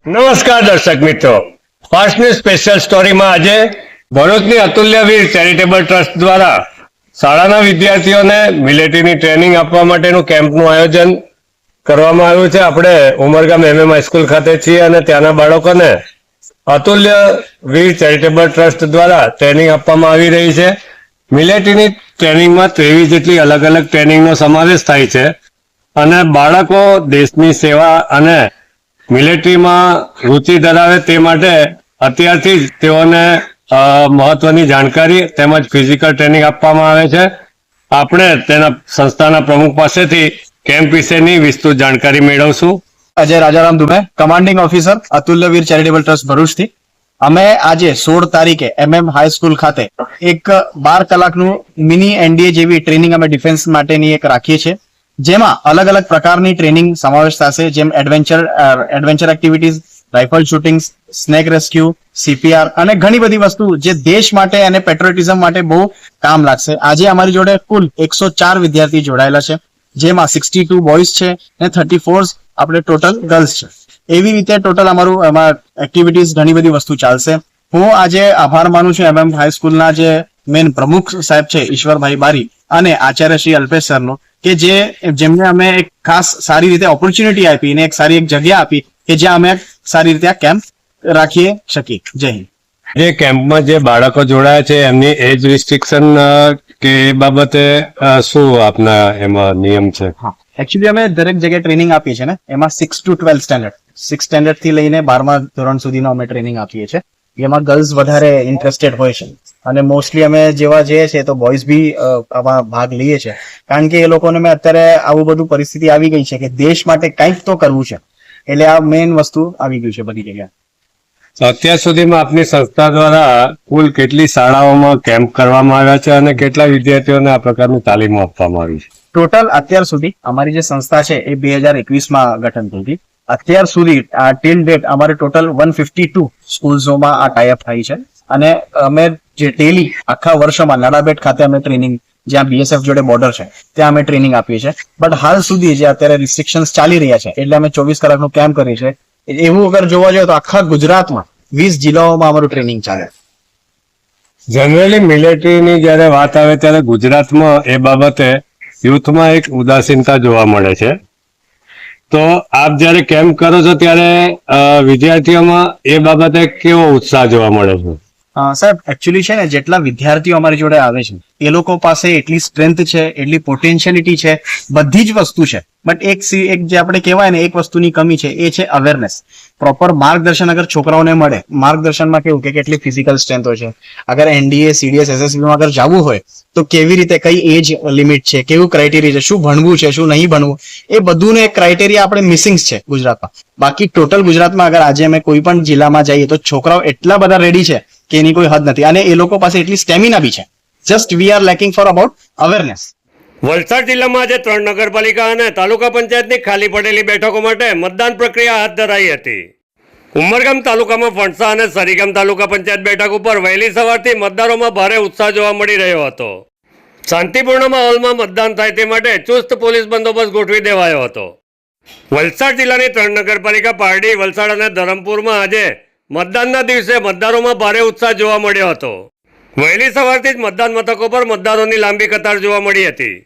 નમસ્કાર દર્શક મિત્રો, ફાસ્ટ ન્યૂઝ સ્પેશિયલ સ્ટોરીમાં આજે ભરૂચની અતુલ્યવીર ચેરિટેબલ ટ્રસ્ટ દ્વારા શાળાના વિદ્યાર્થીઓને મિલિટરીની ટ્રેનિંગ આપવા માટેનું કેમ્પનું આયોજન કરવામાં આવ્યું છે. આપણે ઉમરગામ MM હાઈસ્કૂલ ખાતે છીએ અને ત્યાંના બાળકોને અતુલ્યવીર ચેરિટેબલ ટ્રસ્ટ દ્વારા ટ્રેનિંગ આપવામાં આવી રહી છે. મિલિટરીની ટ્રેનિંગમાં 23 જેટલી અલગ અલગ ટ્રેનિંગનો સમાવેશ થાય છે અને બાળકો દેશની સેવા અને મિલિટરીમાં રુચિ ધરાવે તે માટે અત્યારથી જ તેઓને મહત્વની જાણકારી તેમજ ફિઝિકલ ટ્રેનિંગ આપવામાં આવે છે. આપણે તેના સંસ્થાના પ્રમુખ પાસેથી કેમ્પ વિશેની વિસ્તૃત જાણકારી મેળવશું. Ajay Rajaram Dubey, commanding officer Atulyaveer charitable trust ભરૂચથી. અમે આજે 16 તારીખે MM હાઈસ્કૂલ ખાતે એક 12 કલાકનું મિની NDA જેવી ટ્રેનિંગ અમે ડિફેન્સ માટેની એક રાખીએ છીએ, જેમાં અલગ અલગ પ્રકારની ટ્રેનિંગ સમાવેશ થશે, જેમ adventure activities, rifle shooting, snake rescue, CPR અને ઘણી બધી વસ્તુ જે દેશ માટે અને પેટ્રોટિઝમ માટે બહુ કામ લાગશે. આજે અમારી જોડે કુલ 104 વિદ્યાર્થી જોડાયેલા છે, જેમાં 62 બોયઝ છે અને 34 આપણે ટોટલ ગર્લ્સ છે. એવી રીતે ટોટલ અમારું એમાં એક્ટિવિટીઝ ઘણી બધી વસ્તુ ચાલશે. હું આજે આભાર માનું છું MM હાઈસ્કૂલના જે મેન પ્રમુખ સાહેબ છે ઈશ્વરભાઈ બારી અને આચાર્ય શ્રી અલ્પેશ સરનો, કે જેમને અમે એક ખાસ સારી રીતે ઓપોર્ચ્યુનિટી આપી અને એક સારી એક જગ્યા આપી કે જ્યાં અમે સારી રીતે આ કેમ્પ રાખી શકીએ. જય હિન્દ. જે કેમ્પમાં જે બાળકો જોડાયા છે એમની એજ રિસ્ટ્રિક્શન કે એ બાબતે શું આપના એમાં નિયમ છે? એકચ્યુઅલી અમે દરેક જગ્યાએ ટ્રેનિંગ આપીએ છીએ ને, એમાં 6 to 12 સ્ટેન્ડર્ડ, 6 સ્ટેન્ડર્ડ થી લઈને 12મા ધોરણ સુધીનો અમે ટ્રેનિંગ આપીએ છીએ. એમાં ગર્લ્સ વધારે ઇન્ટરેસ્ટેડ હોય છે અને મોસ્ટલી અમે જેવા જઈએ છીએ તો બોયઝ બી આમાં ભાગ લઈએ છીએ, કારણ કે એ લોકોને મેં અત્યારે આવું બધું પરિસ્થિતિ આવી ગઈ છે કે દેશ માટે કંઈક તો કરવું છે, એટલે આ મેઇન વસ્તુ આવી ગયું છે બધી જગ્યાએ. અત્યાર સુધીમાં આપની સંસ્થા દ્વારા કુલ કેટલી શાળાઓમાં કેમ્પ કરવામાં આવ્યા છે અને કેટલા વિદ્યાર્થીઓને આ પ્રકારની તાલીમ આપવામાં આવી છે? ટોટલ અત્યાર સુધી અમારી જે સંસ્થા છે એ 2021માં ગઠન થઈ હતી. અત્યાર સુધી ટિલ ડેટ અમારે ટોટલ 152 સ્કૂલ્સોમાં આ ટાઈઅપ થઈ છે અને અમે જે ડેલી આખા વર્ષોમાં નડાબેટ ખાતે અમે ટ્રેનિંગ, જ્યાં BSF જોડે બોર્ડર છે ત્યાં અમે ટ્રેનિંગ આપીએ છીએ. બટ હાલ સુધી જે અત્યારે રિસ્ટ્રિક્શન્સ ચાલી રહ્યા છે એટલે અમે 24 કલાકનું કેમ્પ કરીએ છીએ. એવું અગર જોવા જોઈએ તો આખા ગુજરાતમાં 20 જિલ્લાઓમાં અમારું ટ્રેનિંગ ચાલે. જનરલી મિલિટરીની જયારે વાત આવે ત્યારે ગુજરાતમાં એ બાબતે યુથમાં એક ઉદાસીનતા જોવા મળે છે, તો આપ જયારે કેમ્પ કરો છો ત્યારે વિદ્યાર્થીઓમાં એ બાબતે કેવો ઉત્સાહ જોવા મળે છે? સાહેબ, એકચ્યુઅલી છે ને, જેટલા વિદ્યાર્થીઓ અમારી જોડે આવે છે એ લોકો પાસે એટલી સ્ટ્રેન્થ છે, એટલી પોટેન્શિયલિટી છે, બધી જ વસ્તુ છે. બટ એક જે આપણે કહેવાય ને, એક વસ્તુની કમી છે, એ છે અવેરનેસ. પ્રોપર માર્ગદર્શન અગર છોકરાઓને મળે, માર્ગદર્શનમાં કેવું કે કેટલી ફિઝિકલ સ્ટ્રેન્થ હોય છે, અગર NDA, CDS, SSB માં અગર જવું હોય તો કેવી રીતે, કઈ એજ લિમિટ છે, કેવું ક્રાઇટેરિયા છે, શું ભણવું છે, શું નહીં ભણવું, એ બધું એક ક્રાઇટેરિયા આપણે મિસિંગ છે ગુજરાતમાં. બાકી ટોટલ ગુજરાતમાં અગર આજે અમે કોઈ પણ જિલ્લામાં જઈએ તો છોકરાઓ એટલા બધા રેડી છે કે એની કોઈ હદ નથી, અને એ લોકો પાસે એટલી સ્ટેમિના બી છે. Just we are lacking for about awareness. Valsad જિલ્લામાં આજે 3 નગરપાલિકા અને તાલુકા પંચાયતની ખાલી પડેલી બેઠકો માટે મતદાન પ્રક્રિયા હાથ ધરાઈ હતી. ઉમરગામ તાલુકામાં ફણસા અને સરીગામ તાલુકા પંચાયત બેઠક ઉપર વહેલી સવારથી મતદારોમાં ભારે ઉત્સાહ જોવા મળી રહ્યો હતો. શાંતિપૂર્ણ માહોલમાં મતદાન થાય તે માટે ચુસ્ત પોલીસ બંદોબસ્ત ગોઠવી દેવાયો હતો. વલસાડ જિલ્લાની 3 નગરપાલિકા પારડી, વલસાડ અને ધરમપુરમાં આજે મતદાનના દિવસે મતદારોમાં ભારે ઉત્સાહ જોવા મળ્યો હતો. વહેલી સવારથી જ મતદાન મથકો પર મતદારોની લાંબી કતાર જોવા મળી હતી.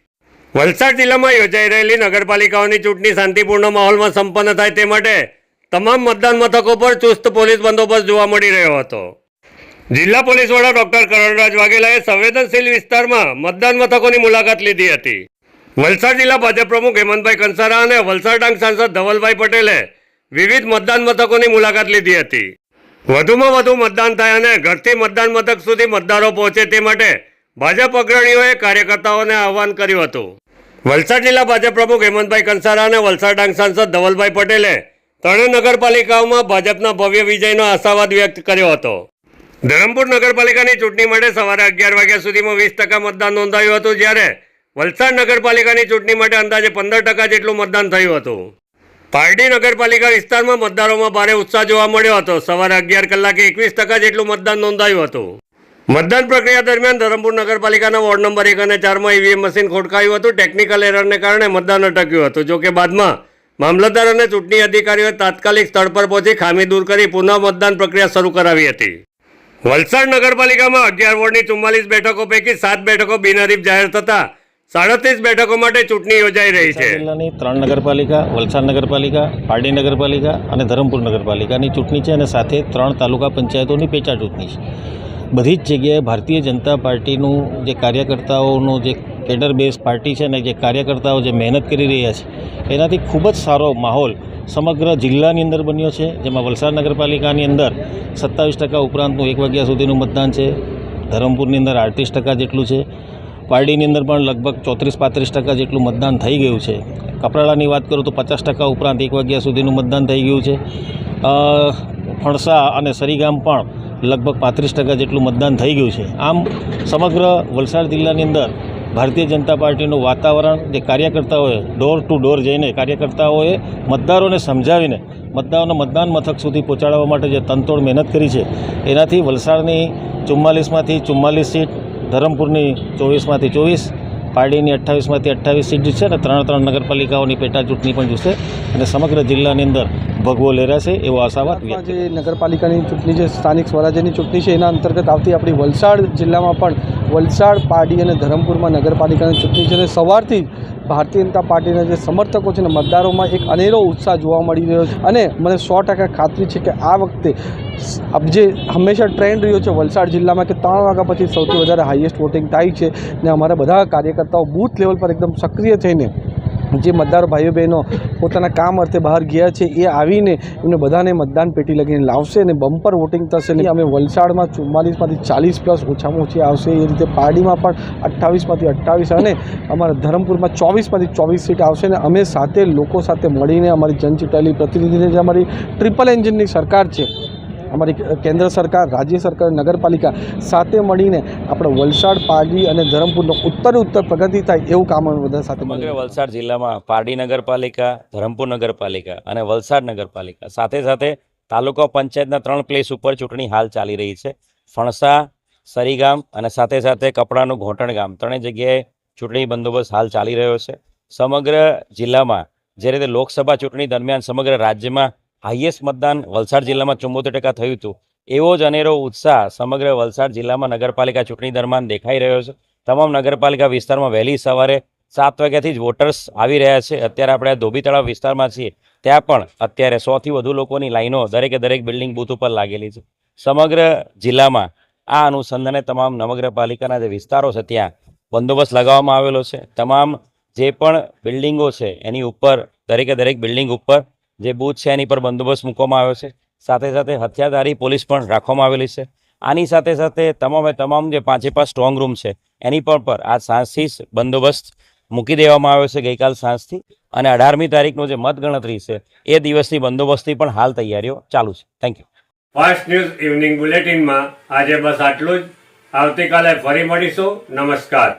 વલસાડ જિલ્લામાં યોજાઈ રહેલી નગરપાલિકાઓની ચૂંટણી શાંતિપૂર્ણ માહોલમાં સંપન્ન થાય તે માટે તમામ મતદાન મથકો પર ચુસ્ત પોલીસ બંદોબસ્ત જોવા મળી રહ્યો હતો. જિલ્લા પોલીસ વડા ડોક્ટર કરણરાજ વાઘેલાએ સંવેદનશીલ વિસ્તારમાં મતદાન મથકોની મુલાકાત લીધી હતી. વલસાડ જિલ્લા ભાજપ પ્રમુખ હેમંતભાઈ કંસારા અને વલસાડ ડાંગ સાંસદ ધવલભાઈ પટેલે વિવિધ મતદાન મથકોની મુલાકાત લીધી હતી. વધુમાં વધુ મતદાન થાય અને ઘરથી મતદાન મથક સુધી મતદારો પહોંચે તે માટે ભાજપ અગ્રણીઓએ કાર્યકર્તાઓને આહવાન કર્યું હતું. વલસાડ જિલ્લા ભાજપ પ્રમુખ હેમંતભાઈ કંસારા અને વલસાડ ડાંગ સાંસદ ધવલભાઈ પટેલે 3 નગરપાલિકાઓમાં ભાજપના ભવ્ય વિજયનો આશાવાદ વ્યક્ત કર્યો હતો. ધરમપુર નગરપાલિકાની ચૂંટણી માટે સવારે 11 વાગ્યા સુધીમાં 20% મતદાન નોંધાયું હતું, જ્યારે વલસાડ નગરપાલિકાની ચૂંટણી માટે અંદાજે 15% જેટલું મતદાન થયું હતું. પારડી નગરપાલિકા વિસ્તારમાં મતદારોમાં ભારે ઉત્સાહ જોવા મળ્યો હતો. સવારે 11 કલાકે 21% જેટલું મતદાન નોંધાયું હતું. મતદાન પ્રક્રિયા દરમિયાન ધરમપુર નગરપાલિકાના વોર્ડ નંબર 1 અને 4માં EVM મશીન ખોટકાયું હતું. ટેકનિકલ એરરને કારણે મતદાન અટક્યું હતું. જોકે બાદમાં મામલતદાર અને ચૂંટણી અધિકારીઓએ તાત્કાલિક સ્થળ પર પહોંચી ખામી દૂર કરી પુનઃ મતદાન પ્રક્રિયા શરૂ કરાવી હતી. વલસાડ નગરપાલિકામાં 11 વોર્ડની 44 બેઠકો પૈકી 7 બેઠકો બિનહરીફ જાહેર થતા 37 બેઠકો માટે ચૂંટણી યોજાઈ રહી છે. જિલ્લાની 3 નગરપાલિકા, વલસાડ નગરપાલિકા, પારડી નગરપાલિકા અને ધરમપુર નગરપાલિકાની ચૂંટણી છે અને સાથે 3 તાલુકા પંચાયતોની પેટા ચૂંટણી છે. બધી જ જગ્યાએ ભારતીય જનતા પાર્ટીનું જે કાર્યકર્તાઓનું જે કેડર બેઝ પાર્ટી છે ને જે કાર્યકર્તાઓ જે મહેનત કરી રહ્યા છે એનાથી ખૂબ જ સારો માહોલ સમગ્ર જિલ્લાની અંદર બન્યો છે. જેમાં વલસાડ નગરપાલિકાની અંદર 27% ઉપરાંતનું 1 વાગ્યા સુધીનું મતદાન છે. ધરમપુરની અંદર 38% જેટલું છે. પારડીની અંદર પણ લગભગ 34-35% જેટલું મતદાન થઈ ગયું છે. કપરાડાની વાત કરું તો 50% ઉપરાંત 1 વાગ્યા સુધીનું મતદાન થઈ ગયું છે. ફણસા અને સરીગામ પણ લગભગ 35% જેટલું મતદાન થઈ ગયું છે. આમ સમગ્ર વલસાડ જિલ્લાની અંદર ભારતીય જનતા પાર્ટીનું વાતાવરણ જે કાર્યકર્તાઓએ ડોર ટુ ડોર જઈને કાર્યકર્તાઓએ મતદારોને સમજાવીને મતદારોને મતદાન મથક સુધી પહોંચાડવા માટે જે તનતોડ મહેનત કરી છે એનાથી વલસાડની 44માંથી 44 સીટ, ધરમપુરની 24માંથી 24, પારડીની 28માંથી 28 સીટ છે અને 3 નગરપાલિકાઓની પેટા ચૂંટણી પણ જોશે અને સમગ્ર જિલ્લાની અંદર ભગવો લહેરાશે એવો આશાવાદ વ્યક્ત જે નગરપાલિકાની ચૂંટણી છે, સ્થાનિક સ્વરાજ્યની ચૂંટણી છે, એના અંતર્ગત આવતી આપણી વલસાડ જિલ્લામાં પણ વલસાડ, પારડી અને ધરમપુરમાં નગરપાલિકાની ચૂંટણી છે અને સવારથી ભારતીય જનતા પાર્ટીના જે સમર્થકો છે ને મતદારોમાં એક અનેરો ઉત્સાહ જોવા મળી રહ્યો છે અને મને 100% ખાતરી છે કે આ વખતે જે હંમેશા ટ્રેન્ડ રહ્યો છે વલસાડ જિલ્લામાં કે 3 વાગ્યા પછી સૌથી વધારે હાઈએસ્ટ વોટિંગ થાય છે ને અમારા બધા કાર્યકર્તાઓ બૂથ લેવલ પર એકદમ સક્રિય થઈને જે મતદારો ભાઈઓ બહેનો પોતાના કામ અર્થે બહાર ગયા છે એ આવીને એમને બધાને મતદાન પેટી લગીને લાવશે અને બમ્પર વોટિંગ થશે. ને અમે વલસાડમાં 44માંથી 40+ ઓછામાં ઓછી આવશે. એ રીતે પારડીમાં પણ 28માંથી 28 અને અમારા ધરમપુરમાં 24માંથી 24 સીટ આવશે. ને અમે સાથે લોકો સાથે મળીને અમારી જનચૂંટાયેલી પ્રતિનિધિને જે અમારી ટ્રિપલ એન્જિનની સરકાર છે, અમારી કેન્દ્ર સરકાર, રાજ્ય સરકાર, નગરપાલિકા સાથે મળીને આપણે વલસાડ, પારડી અને ધરમપુરનો ઉત્તર પ્રગતિ થાય એવું કામ અમે બધા સાથે સમગ્ર વલસાડ જિલ્લામાં પારડી નગરપાલિકા, ધરમપુર નગરપાલિકા અને વલસાડ નગરપાલિકા સાથે સાથે તાલુકા પંચાયતના 3 પ્લેસ ઉપર ચૂંટણી હાલ ચાલી રહી છે. ફણસા, સરીગામ અને સાથે સાથે કપડાનું ઘોંટણ ગામ 3 જગ્યાએ ચૂંટણી બંદોબસ્ત હાલ ચાલી રહ્યો છે. સમગ્ર જિલ્લામાં જે રીતે લોકસભા ચૂંટણી દરમિયાન સમગ્ર રાજ્યમાં હાઈએસ્ટ મતદાન વલસાડ જિલ્લામાં 74% થયું હતું, એવો જ અનેરો ઉત્સાહ સમગ્ર વલસાડ જિલ્લામાં નગરપાલિકા ચૂંટણી દરમિયાન દેખાઈ રહ્યો છે. તમામ નગરપાલિકા વિસ્તારમાં વહેલી સવારે 7 વાગ્યાથી જ વોટર્સ આવી રહ્યા છે. અત્યારે આપણે ધોબી તળાવ વિસ્તારમાં છીએ, ત્યાં પણ અત્યારે 100થી વધુ લોકોની લાઈનો દરેક બિલ્ડિંગ બૂથ ઉપર લાગેલી છે. સમગ્ર જિલ્લામાં આ અનુસંધાને તમામ નગરપાલિકાના જે વિસ્તારો છે ત્યાં બંદોબસ્ત લગાવવામાં આવેલો છે. તમામ જે પણ બિલ્ડિંગો છે એની ઉપર દરેક બિલ્ડિંગ ઉપર જે બૂથ છે એની પર બંદોબસ્ત મૂકવામાં આવ્યો છે. સાથે સાથે હથિયારધારી પોલીસ પણ રાખવામાં આવેલી છે. આની સાથે સાથે તમામ જે 5 સ્ટ્રોંગ રૂમ છે એની પર આ સાંજથી જ બંદોબસ્ત મૂકી દેવામાં આવ્યો છે ગઈકાલ સાંજથી. અને 18મી તારીખનો જે મતગણતરી છે એ દિવસની બંદોબસ્તની પણ હાલ તૈયારીઓ ચાલુ છે. Thank you. Fast news evening બુલેટિનમાં આજે બસ આટલું જ. આવતીકાલે ફરી મળીશું. નમસ્કાર.